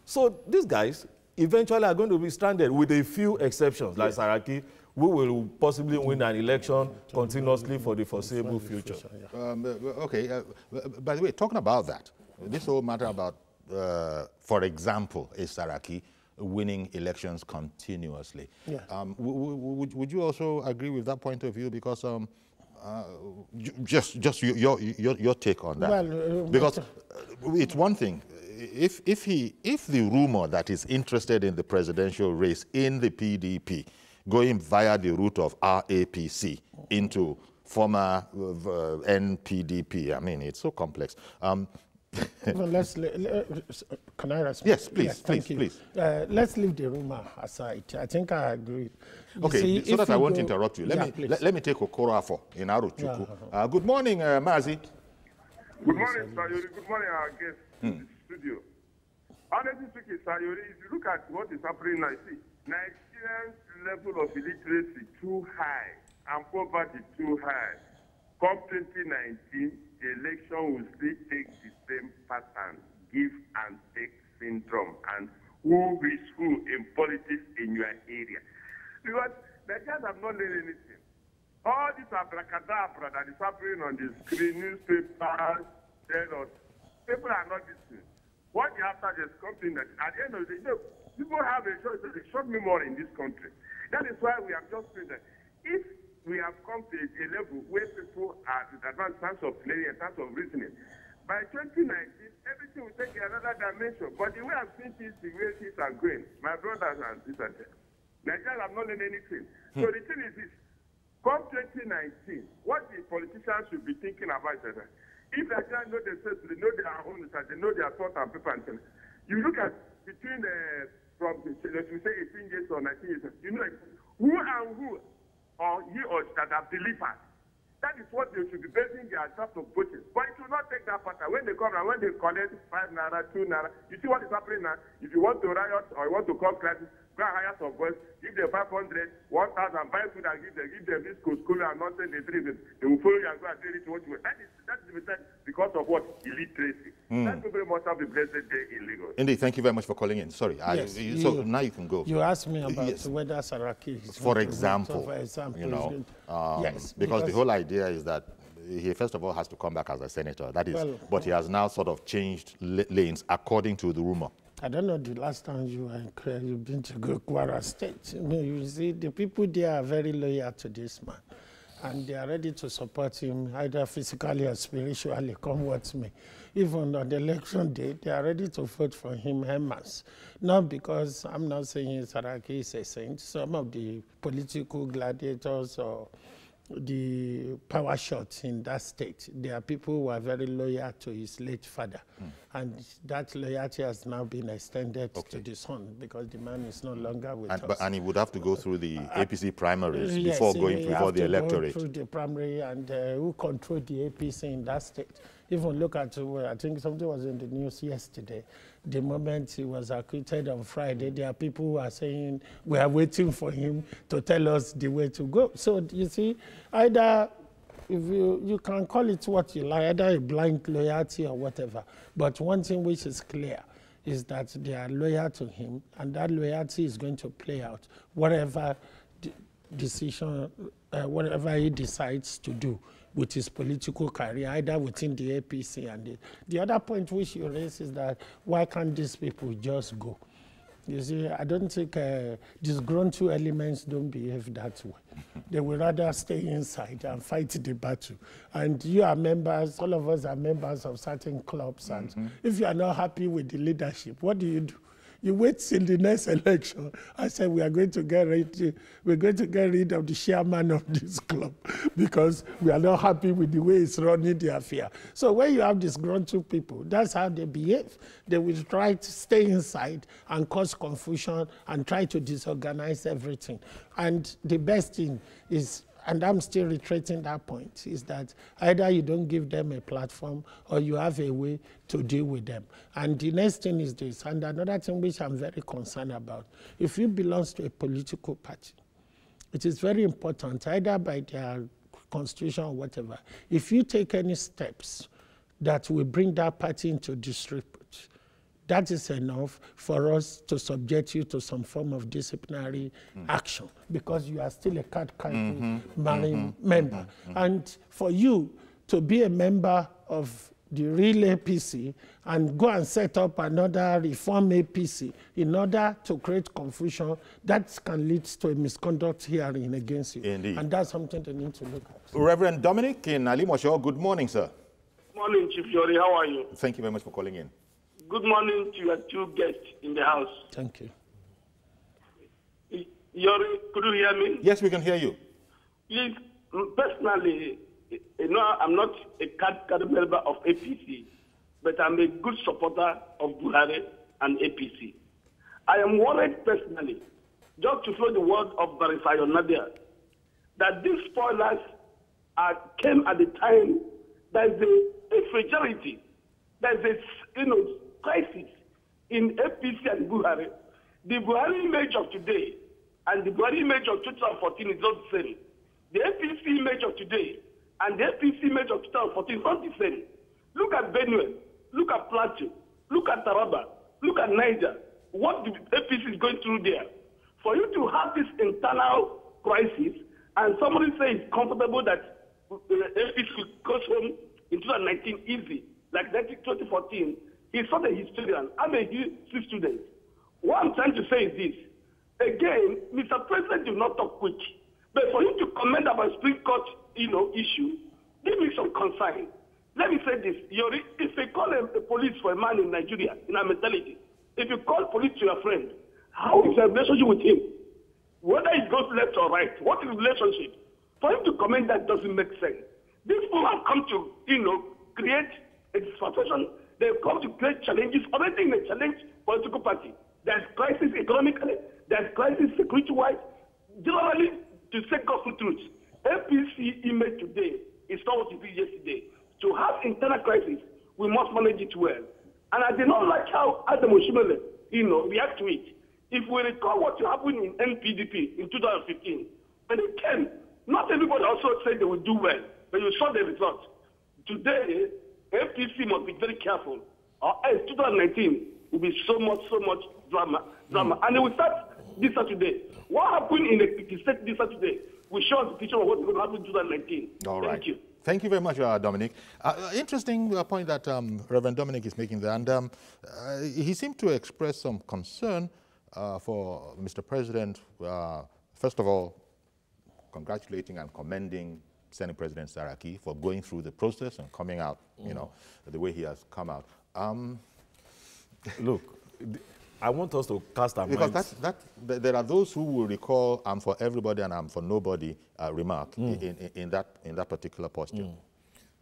C: So these guys eventually are going to be stranded with a few exceptions, like Saraki, who will possibly win an election continuously for the foreseeable future.
A: By the way, talking about that, this whole matter about, for example, a Saraki winning elections continuously. Would you also agree with that point of view? Because just your take on that.
B: Well,
A: because it's one thing. If the rumor that is interested in the presidential race in the PDP going via the route of RAPC into former NPDP, I mean, it's so complex.
B: Well, can I respond?
A: Yes, please,
B: yes,
A: please.
B: Let's leave the rumor aside. I think I agree.
A: Okay, so that I won't interrupt you. Let me take Okorafo in Aruchuku. Good morning, Mazi.
F: Good morning, Sayori. Good morning, our guest in the studio. Honestly speaking, Sayori, if you look at what is happening now, see, Nigerians' level of illiteracy too high and poverty too high. Come 2019, the election will still take the same pattern, give and take syndrome, and who is who in politics in your area. Because Nigerians have not learned anything. All this abracadabra that is happening on the screen, newspapers, people are not listening. What you have to is something that at the end of the day, people have a choice. They should me more in this country. That is why we have just said that if we have come to a level where people are in advanced terms of planning and terms of reasoning, by 2019, everything will take another dimension. But the way I've seen things, the way things are going, my brothers and sisters, Nigerians have not learned anything. So the thing is this, come 2019, what the politicians should be thinking about is that if Nigerians know themselves, they know their own, they know their thought and paper and things. You look at between from let me say 18 years or 19 years, you know who and who or he or that are believers. That is what they should be basing their trust of voting. But it will not take that pattern. When they come and when they collect 5 naira, 2 naira, you see what is happening now? If you want to riot or you want to call crisis, go and hire some boys, give them 500, 1,000, buy food and give them this school and nonsense they treat it. They will follow you and go and tell it what you want. That is the mistake because of what? Illiteracy. That people must have a blessed day in Lagos.
A: Indeed, thank you very much for calling in. Sorry,
B: Yes,
A: so now you can go.
B: You asked me about
A: Yes.
B: whether Saraki is
A: For
B: going to
A: example,
B: vote. For example,
A: you know,
B: yes,
A: because the whole idea is that he first of all has to come back as a senator. That is,
B: Well,
A: but he has now sort of changed lanes according to the rumor.
B: I don't know the last time you were in Korea, you've been to Kwara State. You know, you see, the people there are very loyal to this man. And they are ready to support him, either physically or spiritually, come what may. Even on the election day, they are ready to vote for him en masse. Not because, I'm not saying Saraki is a saint. Some of the political gladiators or the power shots in that state, there are people who are very loyal to his late father. And that loyalty has now been extended to the son because the man is no longer with us.
A: And he would have to go through the APC primaries
B: Yes,
A: before
B: he
A: going
B: will
A: before
B: have
A: the
B: to go
A: electorate.
B: through the primary and who control the APC in that state. Even look at, I think something was in the news yesterday. The moment he was acquitted on Friday, there are people who are saying, we are waiting for him to tell us the way to go. So you see, either if you can call it what you like, either a blind loyalty or whatever. But one thing which is clear is that they are loyal to him, and that loyalty is going to play out whatever decision, whatever he decides to do with his political career, either within the APC and the other point which you raise is that why can't these people just go? You see, I don't think disgruntled elements don't behave that way. They will rather stay inside and fight the battle. And you are members, all of us are members of certain clubs. And if you are not happy with the leadership, what do? You wait till the next election. I said we're going to get rid of the chairman of this club because we are not happy with the way it's running the affair. So when you have disgruntled people, that's how they behave. They will try to stay inside and cause confusion and try to disorganize everything. And the best thing is, and I'm still reiterating that point, is that either you don't give them a platform or you have a way to deal with them. And the next thing is this, and another thing which I'm very concerned about, if you belong to a political party, it is very important, either by their constitution or whatever, if you take any steps that will bring that party into disrepute, that is enough for us to subject you to some form of disciplinary action because you are still a card-carrying member. And for you to be a member of the real APC and go and set up another reform APC in order to create confusion, that can lead to a misconduct hearing against you.
A: Indeed.
B: And that's something they need to look at.
A: Reverend Dominic in Alimosho, good morning, sir.
G: Good morning, Chief Yori. How are you?
A: Thank you very much for calling in.
G: Good morning to your two guests in the house.
B: Thank you.
G: Yori, could you hear me?
A: Yes, we can hear you.
G: Please, personally, I'm not a card member of APC, but I'm a good supporter of Buhari and APC. I am worried personally, just to follow the word of Barisayo Nadia, that these spoilers came at the time there's a fragility, there's a crisis in APC and Buhari. The Buhari image of today and the Buhari image of 2014 is not the same. The APC image of today and the APC image of 2014 is not the same. Look at Benue, look at Plateau, look at Taraba, look at Niger. What the APC is going through there. For you to have this internal crisis and somebody say it's comfortable that APC goes home in 2019 easy, like 2014, he's not a historian. I'm a history student. What I'm trying to say is this. Again, Mr. President did not talk quick. But for him to comment about Supreme Court, issue, give me some concern. Let me say this. If you call a police for a man in Nigeria, in our mentality, if you call police to your friend, how is your relationship with him? Whether it goes left or right, what is the relationship? For him to comment that doesn't make sense. These people have come to, create a disruption. They've come to create challenges. Already in a challenge political party. There's crisis economically. There's crisis security-wise. Generally, to say gospel truth, APC image today manage it well. And I did not like how Adam Oshimele, react to it. If we recall what happened in NPDP in 2015, when they came, not everybody also said they would do well, but you saw the result. Today, APC must be very careful. Or else 2019 will be so much drama. And it will start this Saturday. What happened in the state this Saturday will show us the picture of what is going to happen in 2019.
A: All right.
G: Thank you.
A: Thank you very much, Dominic. Interesting point that Reverend Dominic is making there. And he seemed to express some concern for Mr. President, first of all, congratulating and commending Senate President Saraki for going through the process and coming out, the way he has come out.
C: Look, I want us to cast our minds.
A: Because there are those who will recall "I'm for everybody and I'm for nobody" remark in that particular posture.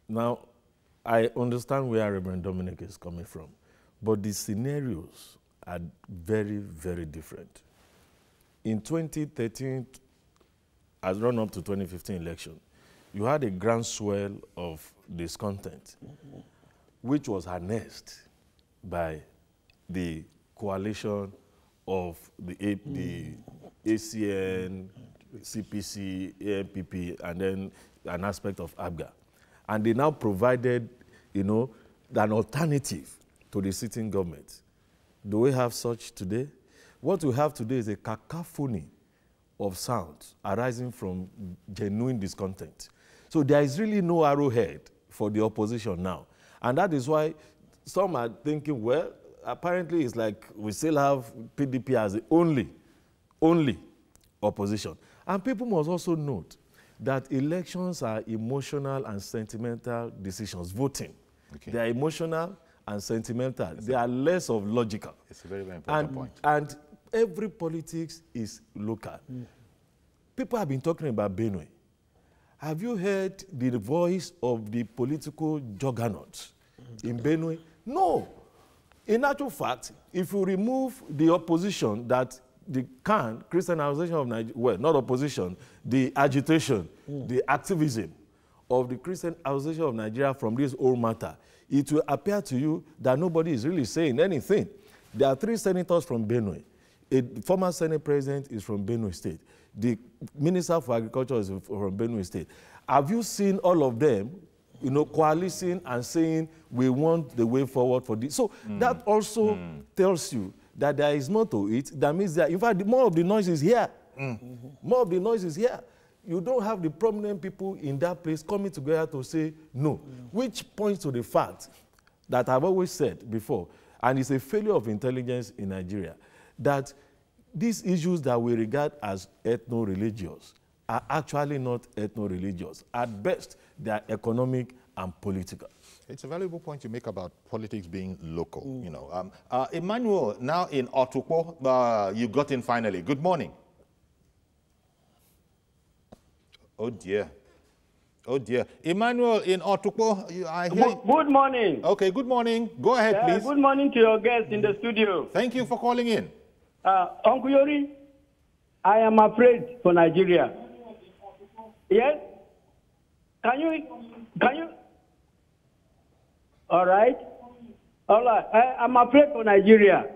C: Now, I understand where Reverend Dominic is coming from, but the scenarios are very, very different. In 2013, as run up to 2015 election, you had a groundswell of discontent, which was harnessed by the coalition of the ACN, CPC, ANPP, and then an aspect of ABGA. And they now provided, an alternative to the sitting government. Do we have such today? What we have today is a cacophony of sounds arising from genuine discontent. So there is really no arrowhead for the opposition now. And that is why some are thinking, well, apparently it's like we still have PDP as the only opposition. And people must also note that elections are emotional and sentimental decisions, voting. Okay. They are emotional and sentimental. They are less of logical.
A: It's a very, very important point.
C: And every politics is local. People have been talking about Benue. Have you heard the voice of the political juggernaut in Benue? No. In actual fact, if you remove the opposition that the CAN, Christian Association of Nigeria, well, not opposition, the agitation, the activism of the Christian Association of Nigeria from this whole matter, it will appear to you that nobody is really saying anything. There are 3 senators from Benue. A former Senate president is from Benue State. The Minister for Agriculture is from Benue State. Have you seen all of them, coalescing and saying we want the way forward for this? So that also tells you that there is more to it. That means that, in fact, more of the noise is here. More of the noise is here. You don't have the prominent people in that place coming together to say no, which points to the fact that I've always said before, and it's a failure of intelligence in Nigeria, that these issues that we regard as ethno-religious are actually not ethno-religious. At best, they are economic and political.
A: It's a valuable point you make about politics being local. Emmanuel, now in Otukpo, you got in finally. Good morning. Oh dear. Oh dear. Emmanuel in Otukpo, I hear.
H: Good morning.
A: Okay, good morning. Go ahead, please.
H: Good morning to your guests in the studio.
A: Thank you for calling in.
H: Uncle Yori, I am afraid for Nigeria. Yes? Can you? All right. I'm afraid for Nigeria.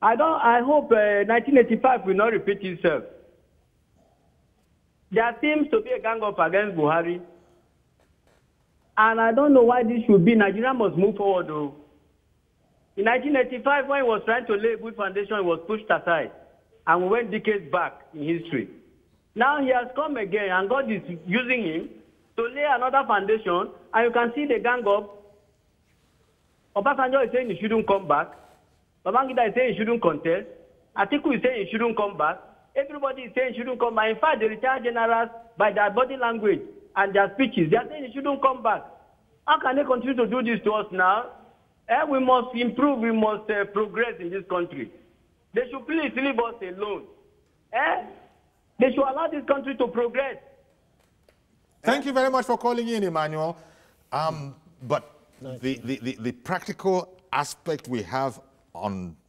H: I hope 1985 will not repeat itself. There seems to be a gang up against Buhari. And I don't know why this should be. Nigeria must move forward, though. In 1985, when he was trying to lay a good foundation, he was pushed aside. And we went decades back in history. Now he has come again, and God is using him to lay another foundation. And you can see the gang up. Obasanjo is saying he shouldn't come back. Babangida is saying he shouldn't contest. Atiku is saying he shouldn't come back. Everybody is saying he shouldn't come back. In fact, the retired generals, by their body language and their speeches, they are saying he shouldn't come back. How can they continue to do this to us now? We must improve, we must progress in this country. They should please leave us alone. They should allow this country to progress.
A: Thank you very much for calling in, Emmanuel. But the practical aspect we have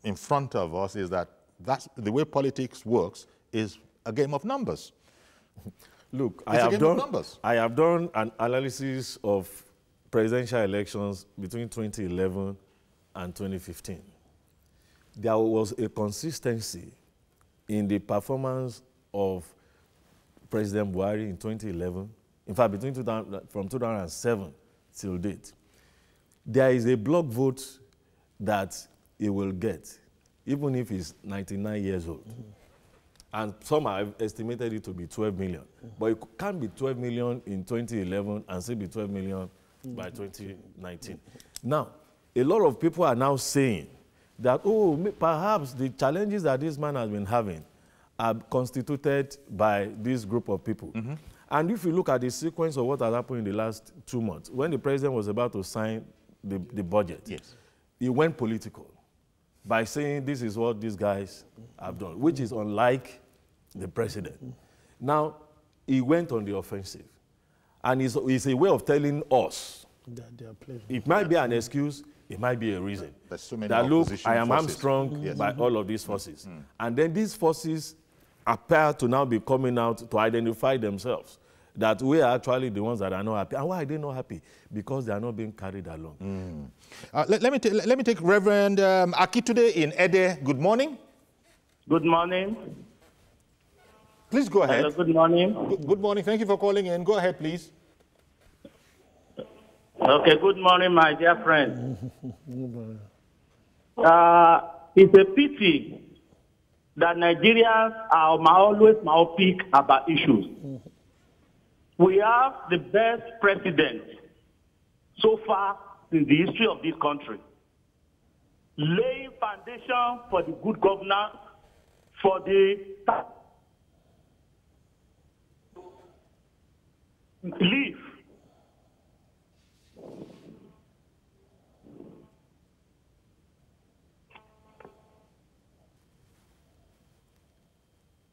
A: in front of us is that the way politics works is a game of numbers.
C: Look, I have done an analysis of presidential elections between 2011 and 2015, there was a consistency in the performance of President Buhari in 2011. In fact, from 2007 till date, there is a block vote that he will get, even if he's 99 years old. And some have estimated it to be 12 million. But it can't be 12 million in 2011 and still be 12 million by 2019. Now, a lot of people are now saying that, oh, perhaps the challenges that this man has been having are constituted by this group of people. And if you look at the sequence of what has happened in the last 2 months, when the president was about to sign the budget,
A: yes,
C: he went political by saying this is what these guys have done, which is unlike the president. Now, he went on the offensive. And it's a way of telling us, it might be an excuse, it might be a reason.
A: So
C: that look, I am Armstrong by all of these forces. And then these forces appear to now be coming out to identify themselves, that we are actually the ones that are not happy. And why are they not happy? Because they are not being carried along.
A: Let me take Reverend Akitude in Ede. Good morning.
I: Good morning.
A: Please go ahead.
I: Hello, good morning.
A: Good morning. Thank you for calling in. Go ahead, please.
I: Okay, good morning, my dear friend. It's a pity that Nigerians are always myopic about issues. We have the best president so far in the history of this country, laying foundation for the good governance, for the belief.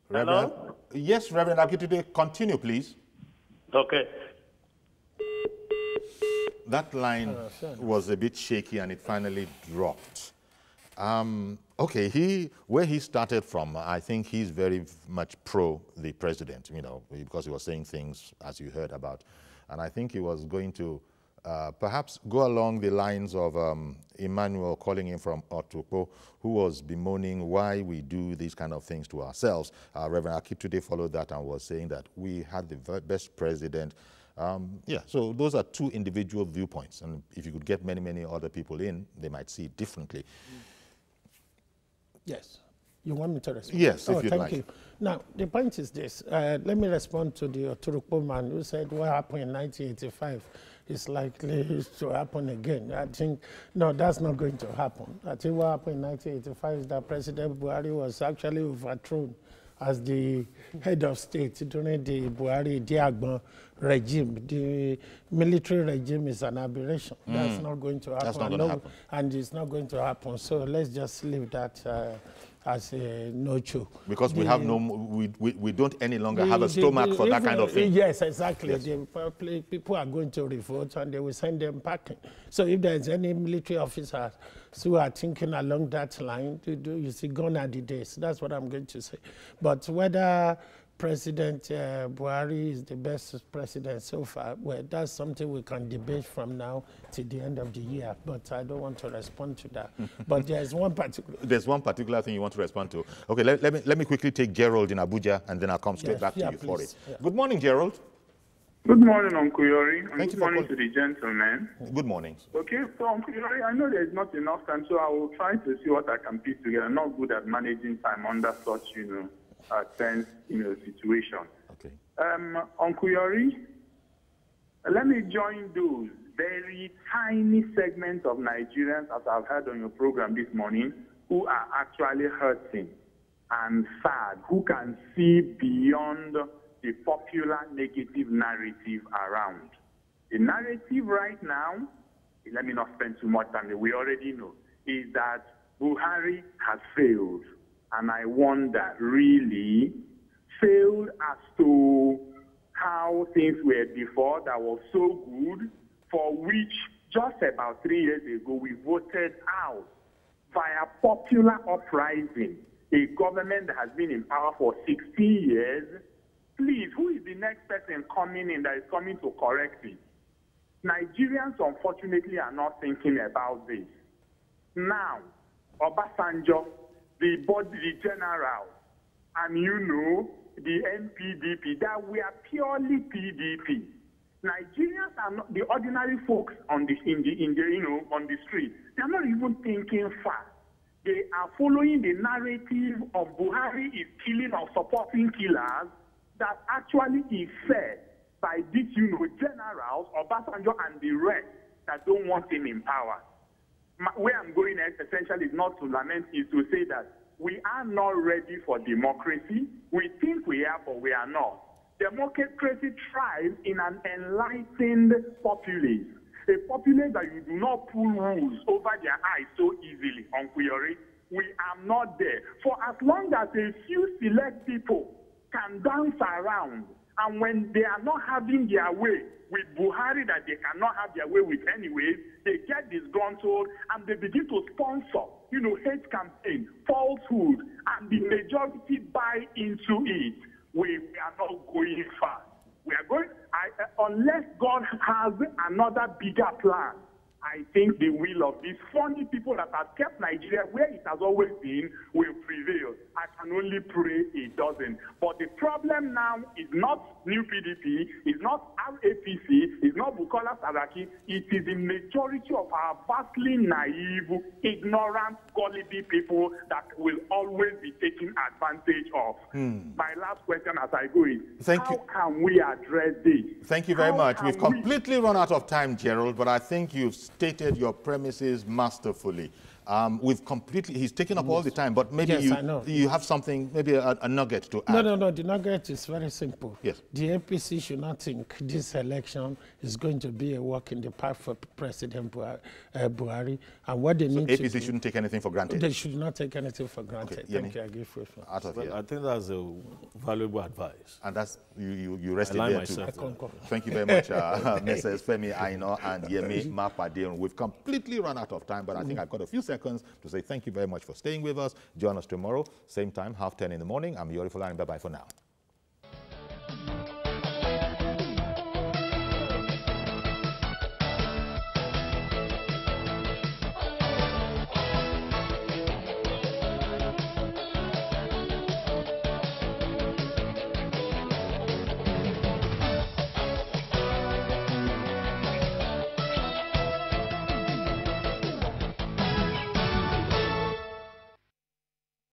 A: Reverend,
I: hello?
A: Yes, Reverend Akitude, continue, please.
I: Okay.
A: That line was a bit shaky and it finally dropped. Okay, where he started from, I think he's very much pro the president, you know, because he was saying things, as you heard about. And I think he was going to perhaps go along the lines of Emmanuel calling him from Otukpo, who was bemoaning why we do these kind of things to ourselves. Reverend Akitude followed that and was saying that we had the best president. Yeah, so those are two individual viewpoints. And if you could get many, many other people in, they might see it differently.
B: Yes. You want me to respond?
A: Yes, if you'd like.
B: Thank you. Now, the point is this. Let me respond to the Oturukpo man who said what happened in 1985 is likely to happen again. I think, no, that's not going to happen. I think what happened in 1985 is that President Buhari was actually overthrown as the head of state during the Buhari Diagbon regime. The military regime is an aberration. That's not going to happen.
A: That's not going to happen.
B: And it's not going to happen. So let's just leave that as a no-show.
A: Because we have we don't any longer have a stomach for that kind of thing.
B: Yes, exactly.
A: Yes.
B: The people are going to revolt and they will send them packing. So if there's any military officers who are thinking along that line, you see, gone are the days. That's what I'm going to say. But whether President Buhari is the best president so far, well, that's something we can debate from now to the end of the year. But I don't want to respond to that. But there's one particular...
A: There's one particular thing you want to respond to. Okay, let me quickly take Gerald in Abuja, and then I'll come straight back to you for it. Yeah. Good morning, Gerald.
F: Good morning, Uncle Yori. And
A: Thank
F: good
A: you
F: morning to the gentlemen.
A: Good morning.
F: Okay, so Uncle Yori, I know there's not enough time, so I will try to see what I can piece together. I'm not good at managing time under such, tense, situation.
A: Okay.
F: Uncle Yori, let me join those very tiny segments of Nigerians, as I've heard on your program this morning, who are actually hurting and sad, who can see beyond the popular negative narrative around. The narrative right now, let me not spend too much time, we already know, is that Buhari has failed. And I wonder, really, failed as to how things were before that was so good, for which just about 3 years ago we voted out via popular uprising, a government that has been in power for 16 years. Please, who is the next person coming in that is coming to correct it? Nigerians, unfortunately, are not thinking about this. Now, Obasanjo, the general, and the NPDP, that we are purely PDP. Nigerians are not the ordinary folks on the street. They are not even thinking far. They are following the narrative of Buhari is killing or supporting killers that actually is said by these, generals, Obasanjo and the rest that don't want him in power. Where I'm going at essentially is not to lament, is to say that we are not ready for democracy. We think we are, but we are not. Democracy thrives in an enlightened populace. A populace that you do not pull rules over their eyes so easily, Uncle Yori. We are not there. For as long as a few select people can dance around, and when they are not having their way with Buhari that they cannot have their way with anyways, they get disgruntled and they begin to sponsor, hate campaign, falsehood, and the majority buy into it. We are not going far. We are going, unless God has another bigger plan, I think the will of these funny people that have kept Nigeria where it has always been will prevail. I can only pray it doesn't. But the problem now is not New PDP, it's not RAPC, it's not Bukola Saraki. It is the majority of our vastly naive, ignorant, gullible people that will always be taken advantage of. My last question as I go is, how can we address this?
A: Thank you very much. We've completely run out of time, Gerald, but I think you've stated your premises masterfully. He's taken up all the time, but maybe you have something, maybe a nugget to add.
B: No, the nugget is very simple.
A: Yes.
B: The APC should not think this election is going to be a walk in the park for President Buhari. And what they need to do...
A: APC shouldn't take anything for granted?
B: They should not take anything for granted.
A: Okay,
B: Thank you. I give you
C: out of here. I think that's a valuable advice.
A: And that's, you rested there too. Thank you very much, Messrs. Femi Aino and Yemi Mapade. We've completely run out of time, but I think I've got a few seconds to say thank you very much for staying with us. Join us tomorrow, same time, 10:30 in the morning. I'm Yori Fulani. Bye-bye for now.